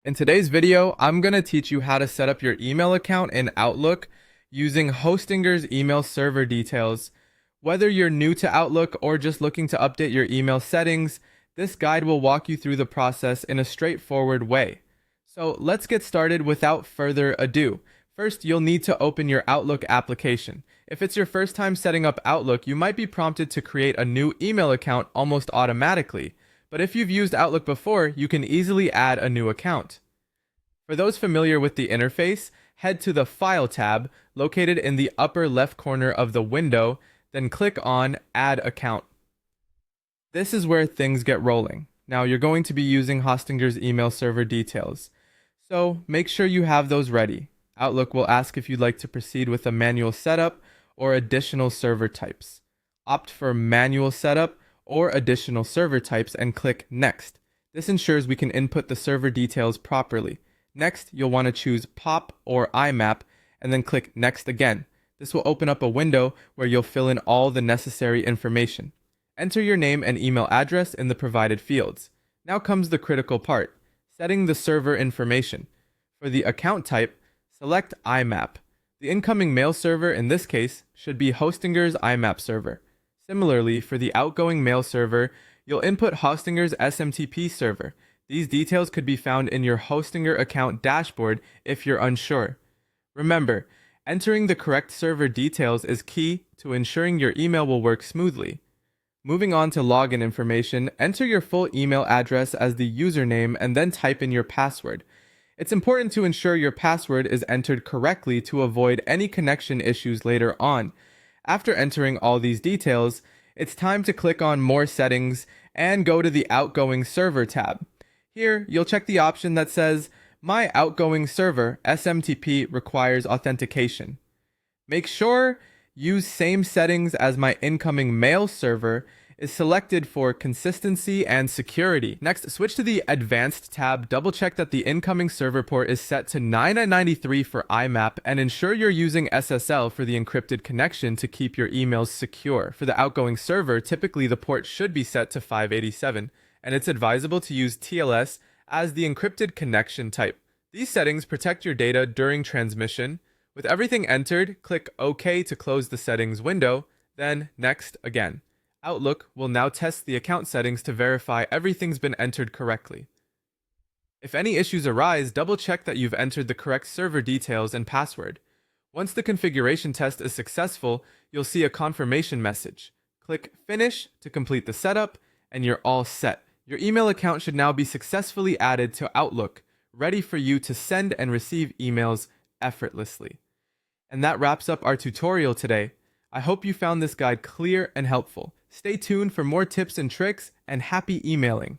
In today's video, I'm going to teach you how to set up your email account in Outlook using Hostinger's email server details. Whether you're new to Outlook or just looking to update your email settings, this guide will walk you through the process in a straightforward way. So let's get started without further ado. First, you'll need to open your Outlook application. If it's your first time setting up Outlook, you might be prompted to create a new email account almost automatically. But if you've used Outlook before, you can easily add a new account. For those familiar with the interface, head to the File tab located in the upper left corner of the window, then click on Add Account. This is where things get rolling. Now you're going to be using Hostinger's email server details, so make sure you have those ready. Outlook will ask if you'd like to proceed with a manual setup or additional server types. Opt for manual setup or additional server types and click Next. This ensures we can input the server details properly. Next, you'll want to choose POP or IMAP and then click Next again. This will open up a window where you'll fill in all the necessary information. Enter your name and email address in the provided fields. Now comes the critical part, setting the server information. For the account type, select IMAP. The incoming mail server in this case should be Hostinger's IMAP server. Similarly, for the outgoing mail server, you'll input Hostinger's SMTP server. These details could be found in your Hostinger account dashboard if you're unsure. Remember, entering the correct server details is key to ensuring your email will work smoothly. Moving on to login information, enter your full email address as the username and then type in your password. It's important to ensure your password is entered correctly to avoid any connection issues later on. After entering all these details, it's time to click on More Settings and go to the Outgoing Server tab. Here, you'll check the option that says, My outgoing server, SMTP, requires authentication. Make sure Use Same Settings as My incoming mail server is selected for consistency and security. Next, switch to the Advanced tab, double check that the incoming server port is set to 9993 for IMAP, and ensure you're using SSL for the encrypted connection to keep your emails secure. For the outgoing server, typically the port should be set to 587, and it's advisable to use TLS as the encrypted connection type. These settings protect your data during transmission. With everything entered, click OK to close the settings window, then Next again. Outlook will now test the account settings to verify everything's been entered correctly. If any issues arise, double check that you've entered the correct server details and password. Once the configuration test is successful, you'll see a confirmation message. Click Finish to complete the setup, and you're all set. Your email account should now be successfully added to Outlook, ready for you to send and receive emails effortlessly. And that wraps up our tutorial today. I hope you found this guide clear and helpful. Stay tuned for more tips and tricks, and happy emailing!